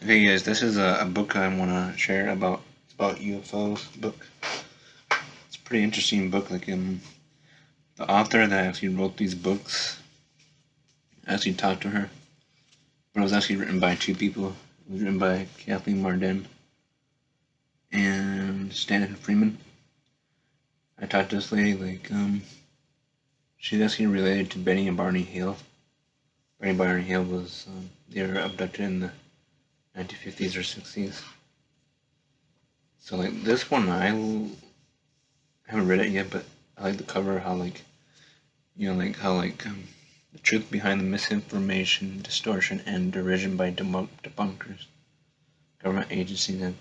Okay, guys, this is a book I want to share about. It's about UFOs book. It's a pretty interesting book. The author that actually wrote these books, I actually talked to her, but it was actually written by two people. It was written by Kathleen Marden and Stanton Freeman. I talked to this lady, she's actually related to Betty and Barney Hill. Betty and Barney Hill was, they were abducted in the 1950s or 60s. So, this one, I haven't read it yet, but I like the cover, how, the truth behind the misinformation, distortion, and derision by debunkers, government agencies, and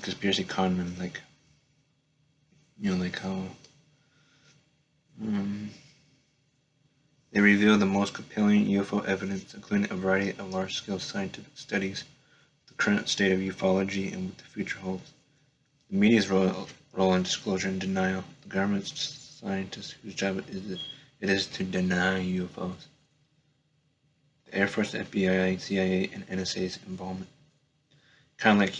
conspiracy conmen, how um, they reveal the most compelling UFO evidence, including a variety of large-scale scientific studies, the current state of ufology, and what the future holds. The media's role in disclosure and denial. The government's scientists whose job it is to deny UFOs. The Air Force, the FBI, CIA, and NSA's involvement. Kind of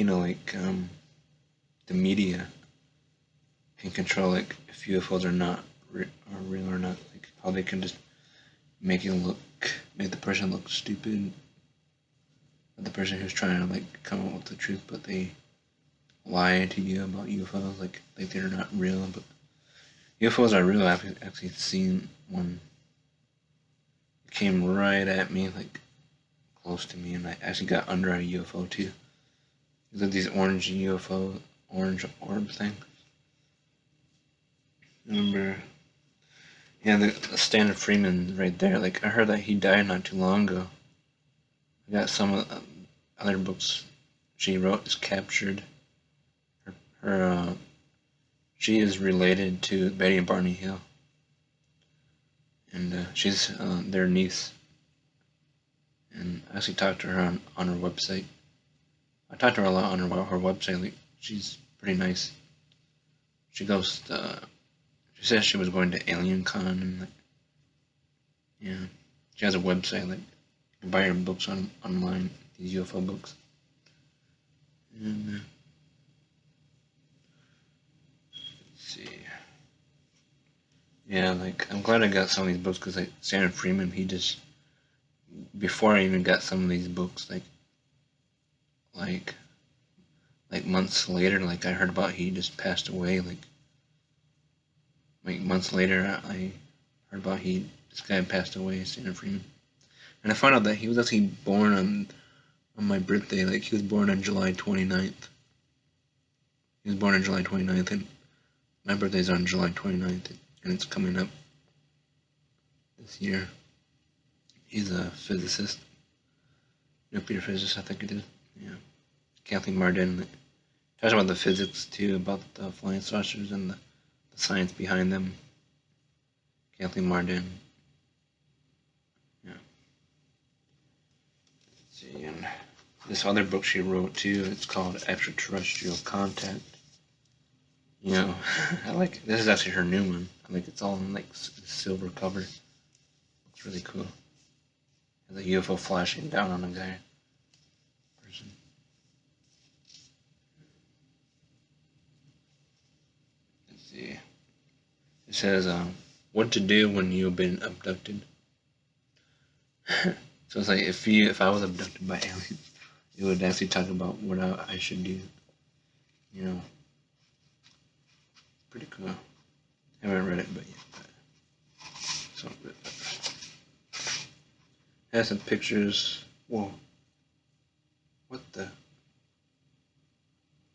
the media can control if UFOs are not are real or not. Like how they can just make the person look stupid. The person who's trying to come up with the truth, but they lie to you about UFOs, like they're not real. But UFOs are real. I've actually seen one. It came right at me, close to me, and I actually got under a UFO too. These are these orange orb thing. Remember? Yeah, the Stanton Freeman right there. I heard that he died not too long ago. I got some of the other books she wrote is captured. She is related to Betty and Barney Hill, and she's their niece. And I actually talked to her on her website. I talked to her a lot on her website. She's pretty nice. She she says she was going to Alien Con, and yeah, she has a website. You can buy her books online. These UFO books. And let's see. Yeah, I'm glad I got some of these books because Stanton Freeman, before I even got some of these books, like months later, I heard about he just passed away. Months later, I heard about this guy passed away, Stanton Freeman, and I found out that he was actually born on my birthday. He was born on July 29th. He was born on July 29th, and my birthday's on July 29th, and it's coming up this year. He's a physicist, nuclear physicist, I think it is. Yeah, Kathleen Marden talks about the physics too, about the flying saucers and the science behind them. Kathleen Marden. Yeah. Let's see, and this other book she wrote too. It's called Extraterrestrial Contact. You know, this is actually her new one. It's all in silver cover. It's really cool. There's a UFO flashing down on a guy. Person. Let's see. It says, what to do when you've been abducted. So it's if I was abducted by aliens, it would actually talk about what I should do. You know, pretty cool. I haven't read it, but yeah. So good. It has some pictures. Whoa. What the?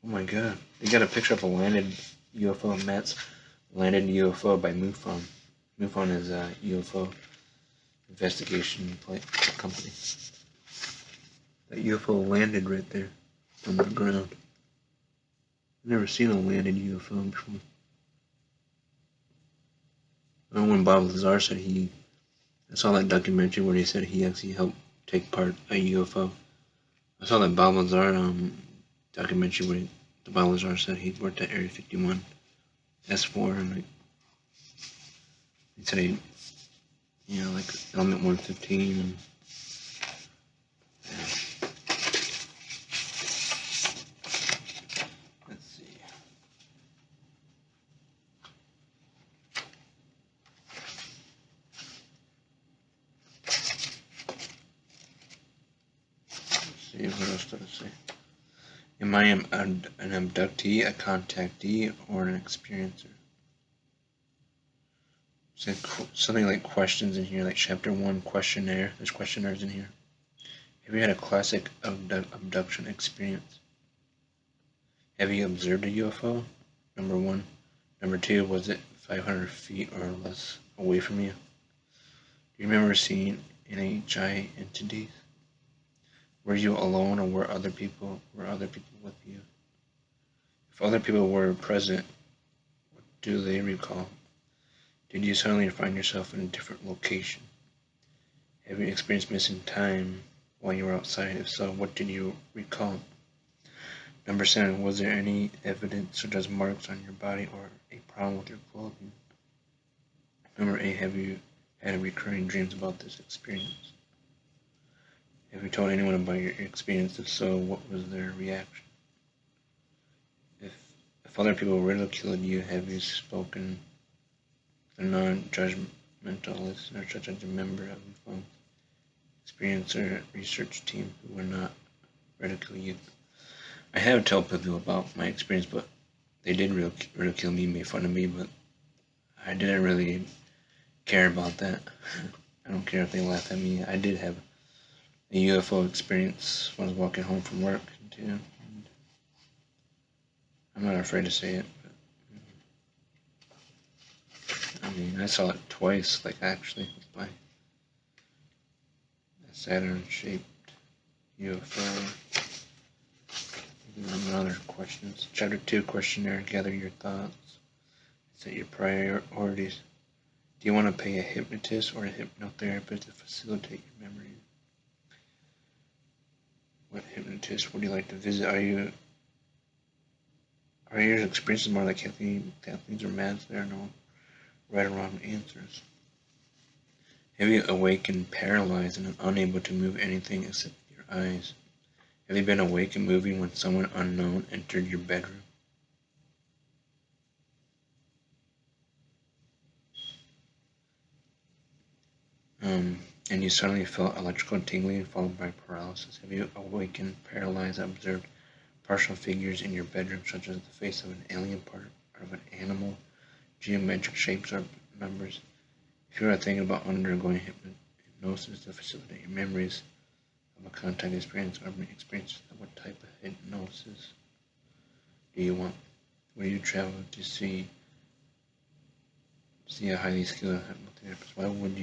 Oh my god. They got a picture of a landed UFO. Matt's landed UFO by MUFON. MUFON is a UFO investigation company. That UFO landed right there on the ground. I've never seen a landed UFO before. I know when Bob Lazar said I saw that documentary where he said he actually helped take part a UFO. I saw that Bob Lazar documentary where Bob Lazar said he worked at Area 51 S4, and he said element 115, and see, what else did it say? Am I an abductee, a contactee, or an experiencer? So something like questions in here, like chapter 1 questionnaire. There's questionnaires in here. Have you had a classic abduction experience? Have you observed a UFO? Number 1. Number 2, was it 500 feet or less away from you? Do you remember seeing NHI entities? Were you alone, or were other people with you? If other people were present, what do they recall? Did you suddenly find yourself in a different location? Have you experienced missing time while you were outside? If so, what did you recall? Number 7, was there any evidence such as marks on your body or a problem with your clothing? Number 8, have you had recurring dreams about this experience? Have you told anyone about your experience? If so, what was their reaction? If other people ridiculed you, have you spoken to a non-judgmental listener, such as a member of the experiencer research team who would not ridicule you? I have told people about my experience, but they did ridicule me, make fun of me, but I didn't really care about that. I don't care if they laugh at me. I did have a UFO experience when I was walking home from work, too. I'm not afraid to say it, but I mean, I saw it twice, like actually, by a Saturn-shaped UFO. Other questions. Chapter 2 questionnaire. Gather your thoughts. Set your priorities. Do you want to pay a hypnotist or a hypnotherapist to facilitate your memory? What hypnotist would you like to visit? Are your experiences more like Kathleen's or Matt's? There are no right or wrong answers. Have you awakened paralyzed and unable to move anything except your eyes? Have you been awake and moving when someone unknown entered your bedroom? And you suddenly felt electrical tingling followed by paralysis. Have you awakened paralyzed and observed partial figures in your bedroom, such as the face of an alien, part of an animal, geometric shapes or numbers? If you are thinking about undergoing hypnosis to facilitate your memories of a contact experience or experience, what type of hypnosis do you want? Will you travel to see a highly skilled hypnotherapist? Why wouldn't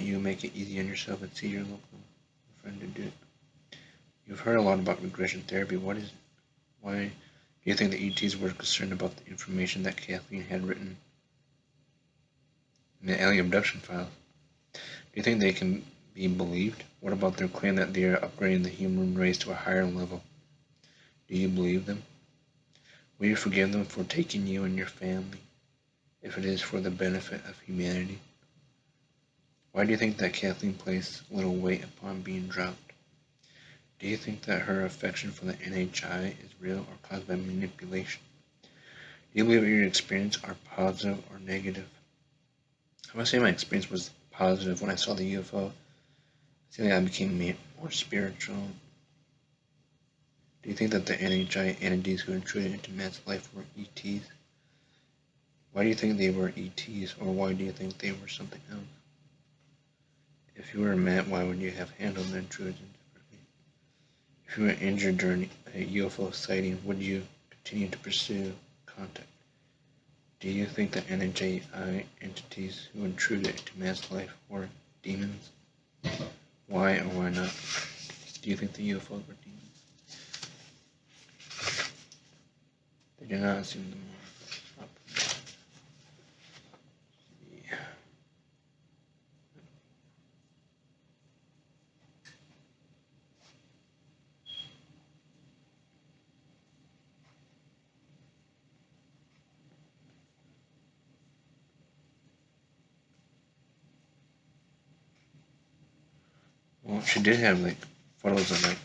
you make it easy on yourself and see your local friend to do it? You've heard a lot about regression therapy. Why do you think the ETs were concerned about the information that Kathleen had written in the alien abduction files? Do you think they can be believed? What about their claim that they are upgrading the human race to a higher level? Do you believe them? Will you forgive them for taking you and your family, if it is for the benefit of humanity? Why do you think that Kathleen placed little weight upon being dropped? Do you think that her affection for the NHI is real or caused by manipulation? Do you believe that your experience are positive or negative? I must say my experience was positive when I saw the UFO. I think I became more spiritual. Do you think that the NHI entities who intruded into Matt's life were ETs? Why do you think they were ETs, or why do you think they were something else? If you were Matt, why would you have handled the intrusion differently? If you were injured during a UFO sighting, would you continue to pursue contact? Do you think that NHI entities who intruded into Matt's life were demons? Why or why not? Do you think the UFOs were demons? They do not seem to more up. Yeah. Well, she did have like photos of like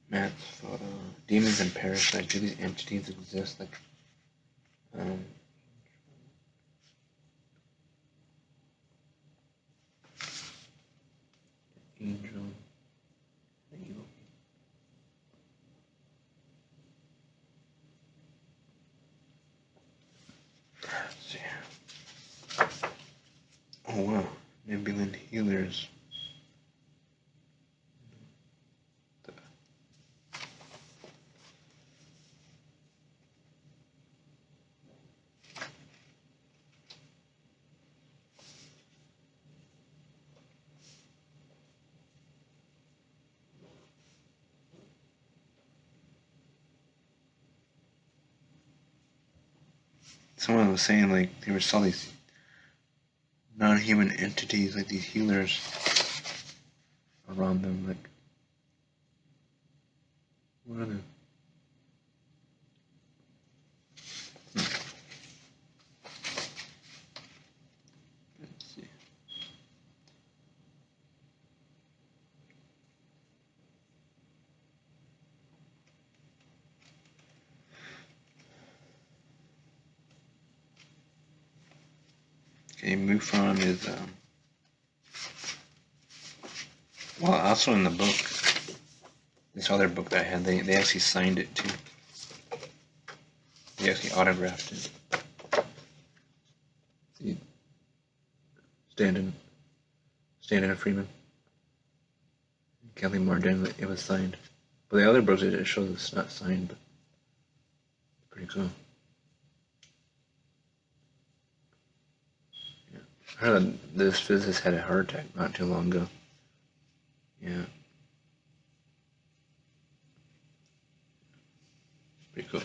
Matt's photo. Demons and parasites. Do these entities exist? Like, Let's see. Oh wow, Nebulan Healers. Someone was saying like they saw these non-human entities, like these healers around them. Like, what are they? Let's see. Okay, Mufron is well, also in the book, this other book that I had, they actually signed it too. They actually autographed it. See, Stanton Freeman, Kelly Morgan, it was signed. But the other books, it shows it's not signed, but pretty cool. Yeah. I heard that this physicist had a heart attack not too long ago. Yeah. Pretty cool.